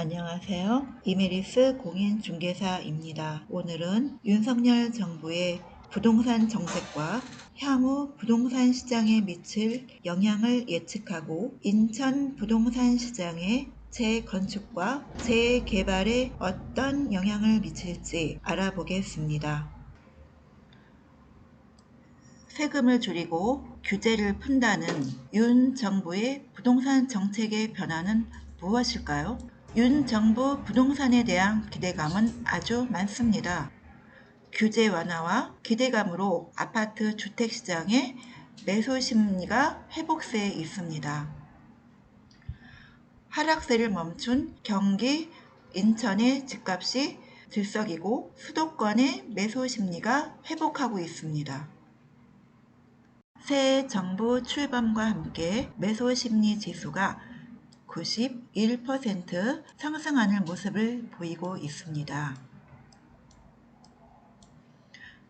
안녕하세요. 이메리스 공인중개사입니다. 오늘은 윤석열 정부의 부동산 정책과 향후 부동산 시장에 미칠 영향을 예측하고 인천 부동산 시장의 재건축과 재개발에 어떤 영향을 미칠지 알아보겠습니다. 세금을 줄이고 규제를 푼다는 윤 정부의 부동산 정책의 변화는 무엇일까요? 윤 정부 부동산에 대한 기대감은 아주 많습니다. 규제 완화와 기대감으로 아파트 주택 시장의 매수 심리가 회복세에 있습니다. 하락세를 멈춘 경기, 인천의 집값이 들썩이고 수도권의 매수 심리가 회복하고 있습니다. 새 정부 출범과 함께 매수 심리 지수가 91% 상승하는 모습을 보이고 있습니다.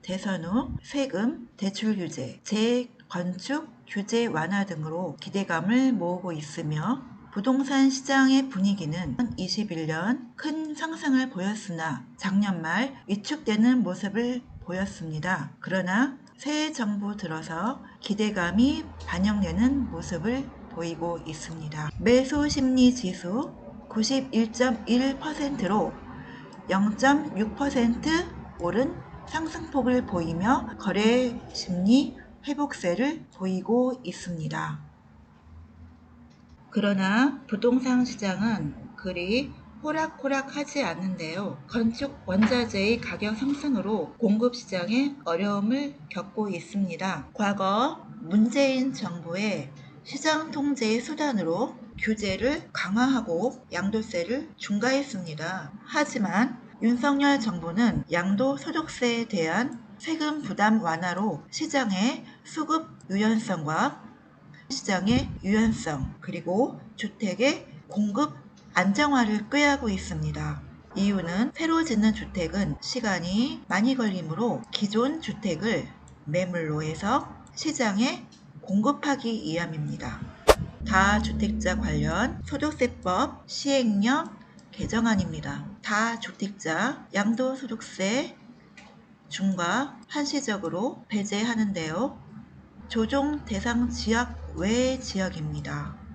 대선 후 세금, 대출 규제, 재건축 규제 완화 등으로 기대감을 모으고 있으며 부동산 시장의 분위기는 2021년 큰 상승을 보였으나 작년 말 위축되는 모습을 보였습니다. 그러나 새 정부 들어서 기대감이 반영되는 모습을 보이고 있습니다. 매수 심리 지수 91.1%로 0.6% 오른 상승폭을 보이며 거래 심리 회복세를 보이고 있습니다. 그러나 부동산 시장은 그리 호락호락하지 않는데요. 건축 원자재의 가격 상승으로 공급 시장에 어려움을 겪고 있습니다. 과거 문재인 정부의 시장 통제의 수단으로 규제를 강화하고 양도세를 중과했습니다. 하지만 윤석열 정부는 양도소득세에 대한 세금 부담 완화로 시장의 수급 유연성과 시장의 유연성 그리고 주택의 공급 안정화를 꾀하고 있습니다. 이유는 새로 짓는 주택은 시간이 많이 걸리므로 기존 주택을 매물로 해서 시장에 공급하기 위함입니다. 다주택자 관련 소득세법 시행령 개정안입니다. 다주택자 양도소득세 중과 한시적으로 배제하는데요. 조정 대상 지역 외 지역입니다.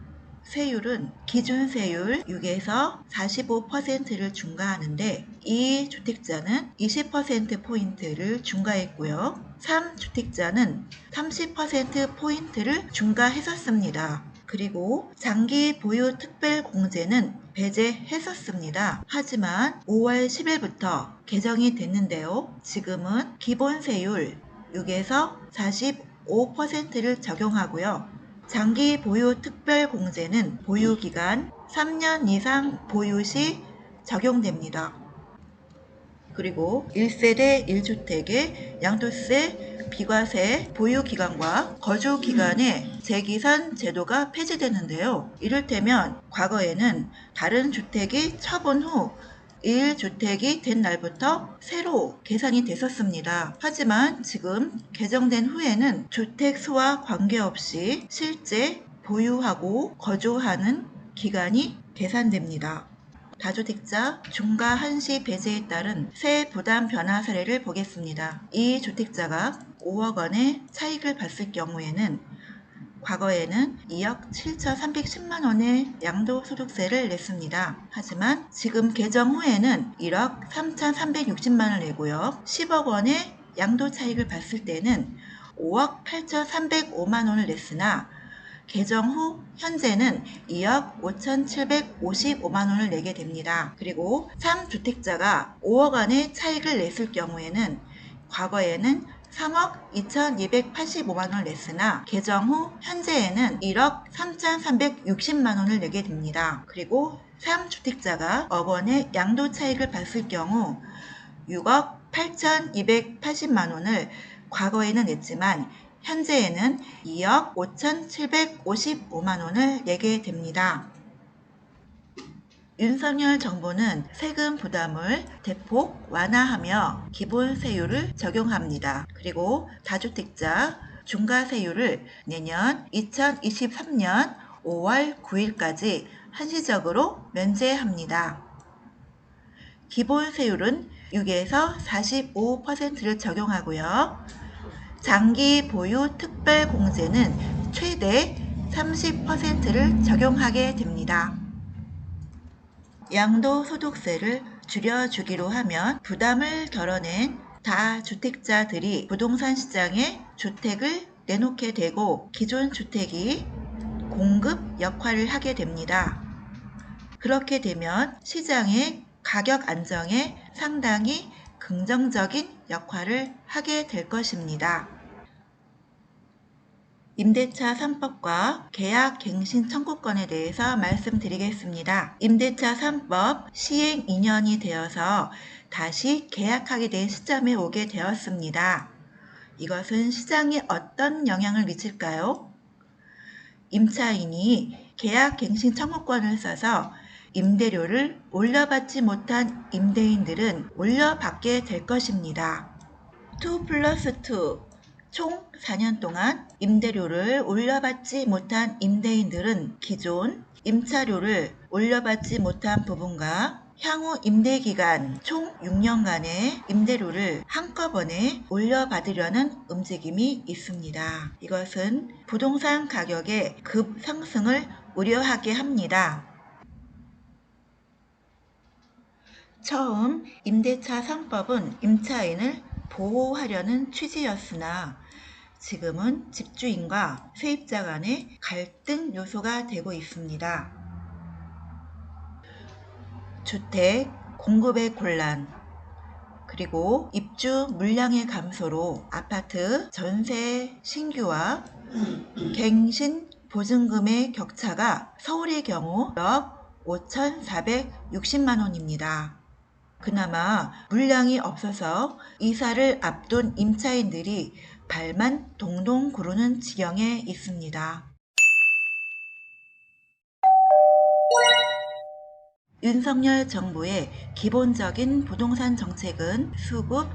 세율은 기준 세율 6에서 45%를 중과하는데 2주택자는 20%포인트를 중과했고요. 3주택자는 30%포인트를 중과했었습니다. 그리고 장기 보유 특별 공제는 배제했었습니다. 하지만 5월 10일부터 개정이 됐는데요. 지금은 기본 세율 6에서 45%를 적용하고요. 장기 보유 특별 공제는 보유 기간 3년 이상 보유 시 적용됩니다. 그리고 1세대 1주택의 양도세, 비과세 보유 기간과 거주 기간의 재기산 제도가 폐지되는데요. 이를테면 과거에는 다른 주택이 처분 후 1주택이 된 날부터 새로 계산이 됐었습니다. 하지만 지금 개정된 후에는 주택 수와 관계없이 실제 보유하고 거주하는 기간이 계산됩니다. 다주택자 중과 한시 배제에 따른 세 부담 변화 사례를 보겠습니다. 이 주택자가 5억 원의 차익을 봤을 경우에는 과거에는 2억 7,310만 원의 양도소득세를 냈습니다. 하지만 지금 개정 후에는 1억 3,360만 원을 내고요. 10억 원의 양도 차익을 봤을 때는 5억 8,305만 원을 냈으나 개정 후 현재는 2억 5,755만 원을 내게 됩니다. 그리고 3주택자가 5억 원의 차익을 냈을 경우에는 과거에는 3억 2,285만 원을 냈으나 개정 후 현재에는 1억 3,360만 원을 내게 됩니다. 그리고 3주택자가 억 원의 양도 차익을 봤을 경우 6억 8,280만 원을 과거에는 냈지만 현재에는 2억 5,755만 원을 내게 됩니다. 윤석열 정부는 세금 부담을 대폭 완화하며 기본 세율을 적용합니다. 그리고 다주택자 중과 세율을 내년 2023년 5월 9일까지 한시적으로 면제합니다. 기본 세율은 6에서 45%를 적용하고요. 장기 보유 특별 공제는 최대 30%를 적용하게 됩니다. 양도소득세를 줄여주기로 하면 부담을 덜어낸 다주택자들이 부동산 시장에 주택을 내놓게 되고 기존 주택이 공급 역할을 하게 됩니다. 그렇게 되면 시장의 가격 안정에 상당히 긍정적인 역할을 하게 될 것입니다. 임대차 3법과 계약갱신 청구권에 대해서 말씀드리겠습니다. 임대차 3법 시행 2년이 되어서 다시 계약하게 된 시점에 오게 되었습니다. 이것은 시장에 어떤 영향을 미칠까요? 임차인이 계약갱신 청구권을 써서 임대료를 올려받지 못한 임대인들은 올려받게 될 것입니다. 2+2 총 4년 동안 임대료를 올려받지 못한 임대인들은 기존 임차료를 올려받지 못한 부분과 향후 임대기간 총 6년간의 임대료를 한꺼번에 올려받으려는 움직임이 있습니다. 이것은 부동산 가격의 급상승을 우려하게 합니다. 처음 임대차 3법은 임차인을 보호하려는 취지였으나 지금은 집주인과 세입자 간의 갈등 요소가 되고 있습니다. 주택 공급의 곤란, 그리고 입주 물량의 감소로 아파트 전세 신규와 갱신 보증금의 격차가 서울의 경우 약 5,460만 원입니다. 그나마 물량이 없어서 이사를 앞둔 임차인들이 발만 동동 구르는 지경에 있습니다. 윤석열 정부의 기본적인 부동산 정책은 수급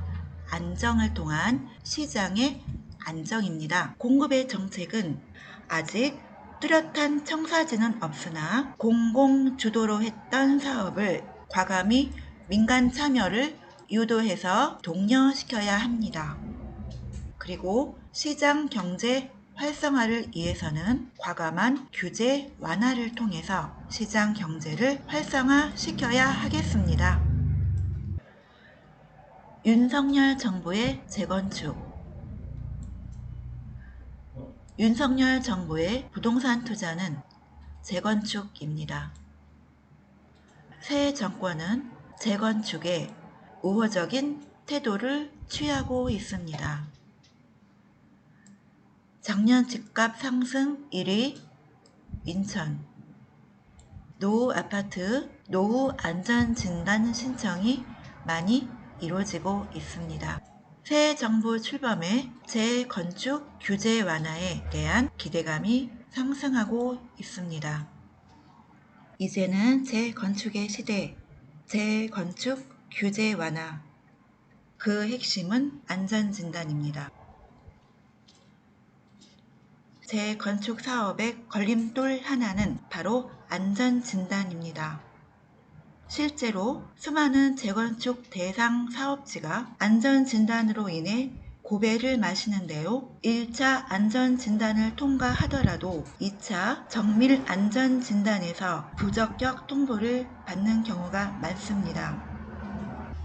안정을 통한 시장의 안정입니다. 공급의 정책은 아직 뚜렷한 청사진은 없으나 공공주도로 했던 사업을 과감히 민간 참여를 유도해서 독려시켜야 합니다. 그리고 시장 경제 활성화를 위해서는 과감한 규제 완화를 통해서 시장 경제를 활성화시켜야 하겠습니다. 윤석열 정부의 재건축. 윤석열 정부의 부동산 투자는 재건축입니다. 새 정권은 재건축에 우호적인 태도를 취하고 있습니다. 작년 집값 상승 1위 인천. 노후 아파트 노후 안전진단 신청이 많이 이루어지고 있습니다. 새 정부 출범에 재건축 규제 완화에 대한 기대감이 상승하고 있습니다. 이제는 재건축의 시대, 재건축 규제 완화. 그 핵심은 안전진단입니다. 재건축 사업의 걸림돌 하나는 바로 안전진단입니다. 실제로 수많은 재건축 대상 사업지가 안전진단으로 인해 고배를 마시는데요. 1차 안전진단을 통과하더라도 2차 정밀 안전진단에서 부적격 통보를 받는 경우가 많습니다.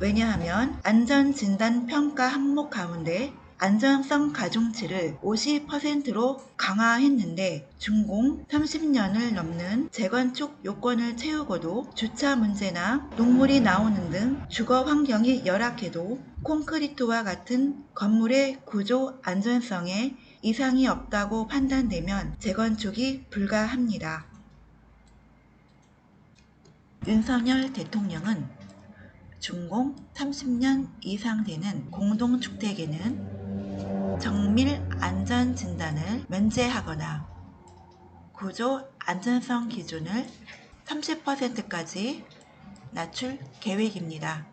왜냐하면 안전진단 평가 항목 가운데 안전성 가중치를 50%로 강화했는데 준공 30년을 넘는 재건축 요건을 채우고도 주차 문제나 녹물이 나오는 등 주거 환경이 열악해도 콘크리트와 같은 건물의 구조 안전성에 이상이 없다고 판단되면 재건축이 불가합니다. 윤석열 대통령은 준공 30년 이상 되는 공동주택에는 정밀 안전진단을 면제하거나 구조 안전성 기준을 30%까지 낮출 계획입니다.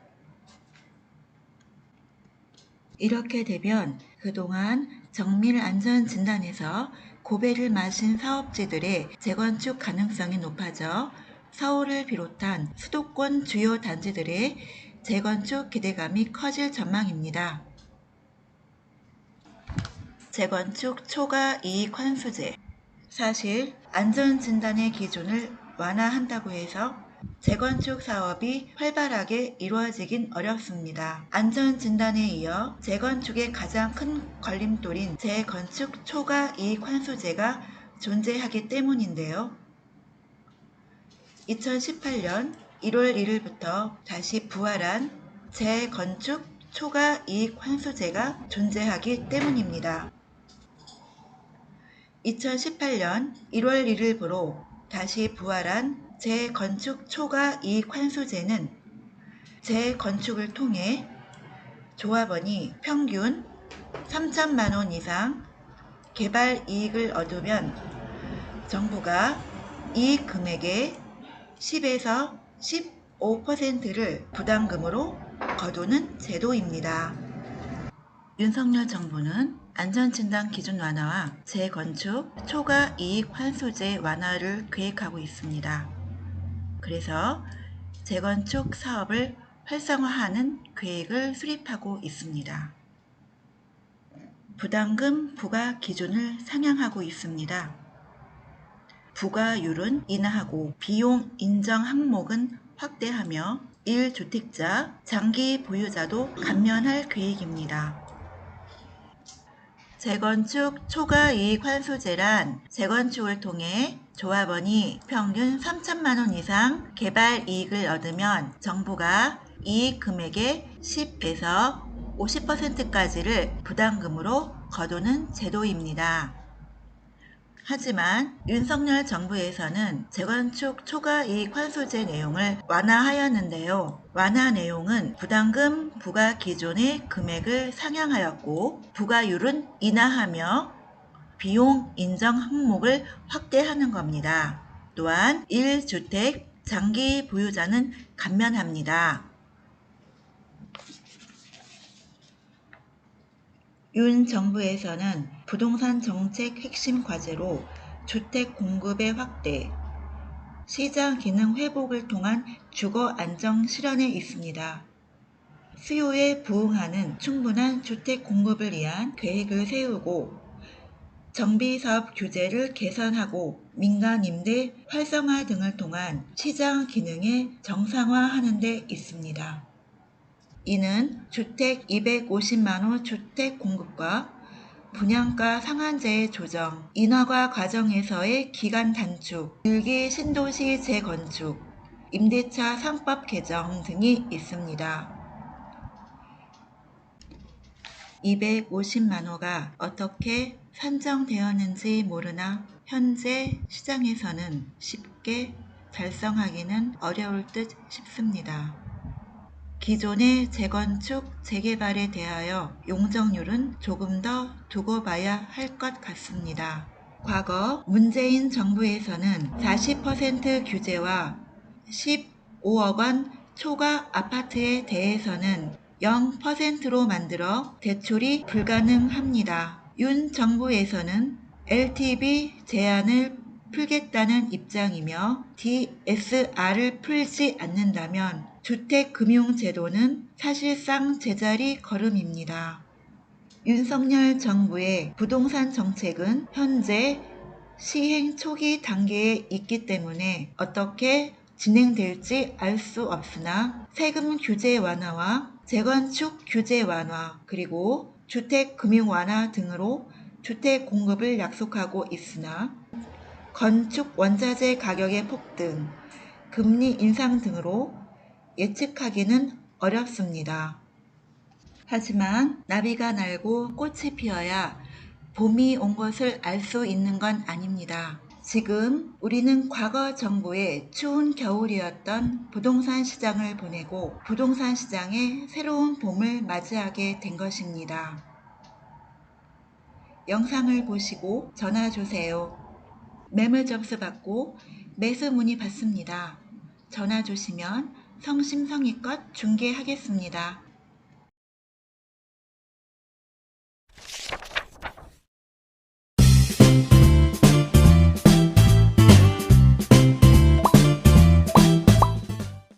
이렇게 되면 그동안 정밀 안전진단에서 고배를 마신 사업지들의 재건축 가능성이 높아져 서울을 비롯한 수도권 주요 단지들의 재건축 기대감이 커질 전망입니다. 재건축 초과 이익 환수제. 사실 안전진단의 기준을 완화한다고 해서 재건축 사업이 활발하게 이루어지긴 어렵습니다. 안전진단에 이어 재건축의 가장 큰 걸림돌인 재건축 초과 이익 환수제가 존재하기 때문인데요. 2018년 1월 1일부터 다시 부활한 재건축 초과 이익 환수제가 존재하기 때문입니다. 2018년 1월 1일부로 다시 부활한 재건축 초과 이익 환수제는 재건축을 통해 조합원이 평균 3천만 원 이상 개발 이익을 얻으면 정부가 이 금액의 10에서 15%를 부담금으로 거두는 제도입니다. 윤석열 정부는 안전진단 기준 완화와 재건축 초과 이익 환수제 완화를 계획하고 있습니다. 그래서 재건축 사업을 활성화하는 계획을 수립하고 있습니다. 부담금 부과 기준을 상향하고 있습니다. 부과율은 인하하고 비용 인정 항목은 확대하며 1주택자, 장기 보유자도 감면할 계획입니다. 재건축 초과 이익 환수제란 재건축을 통해 조합원이 평균 3천만 원 이상 개발 이익을 얻으면 정부가 이익 금액의 10에서 50%까지를 부담금으로 거두는 제도입니다. 하지만 윤석열 정부에서는 재건축 초과 이익 환수제 내용을 완화하였는데요. 완화 내용은 부담금 부과 기존의 금액을 상향하였고 부과율은 인하하며 비용 인정 항목을 확대하는 겁니다. 또한 1주택 장기 보유자는 감면합니다. 윤 정부에서는 부동산 정책 핵심 과제로 주택 공급의 확대, 시장 기능 회복을 통한 주거 안정 실현에 있습니다. 수요에 부응하는 충분한 주택 공급을 위한 계획을 세우고 정비사업 규제를 개선하고 민간 임대 활성화 등을 통한 시장 기능의 정상화하는 데 있습니다. 이는 주택 250만호 주택 공급과 분양가 상한제의 조정, 인허가 과정에서의 기간 단축, 일기 신도시 재건축, 임대차 3법 개정 등이 있습니다. 250만호가 어떻게 산정되었는지 모르나 현재 시장에서는 쉽게 달성하기는 어려울 듯 싶습니다. 기존의 재건축, 재개발에 대하여 용적률은 조금 더 두고 봐야 할 것 같습니다. 과거 문재인 정부에서는 40% 규제와 15억 원 초과 아파트에 대해서는 0%로 만들어 대출이 불가능합니다. 윤 정부에서는 LTV 제한을 풀겠다는 입장이며 DSR을 풀지 않는다면 주택금융제도는 사실상 제자리 걸음입니다. 윤석열 정부의 부동산 정책은 현재 시행 초기 단계에 있기 때문에 어떻게 진행될지 알 수 없으나 세금 규제 완화와 재건축 규제 완화 그리고 주택금융 완화 등으로 주택 공급을 약속하고 있으나 건축 원자재 가격의 폭등, 금리 인상 등으로 예측하기는 어렵습니다. 하지만 나비가 날고 꽃이 피어야 봄이 온 것을 알 수 있는 건 아닙니다. 지금 우리는 과거 정부의 추운 겨울이었던 부동산 시장을 보내고 부동산 시장의 새로운 봄을 맞이하게 된 것입니다. 영상을 보시고 전화 주세요. 매물 접수 받고 매수 문의 받습니다. 전화 주시면 성심성의껏 중개하겠습니다.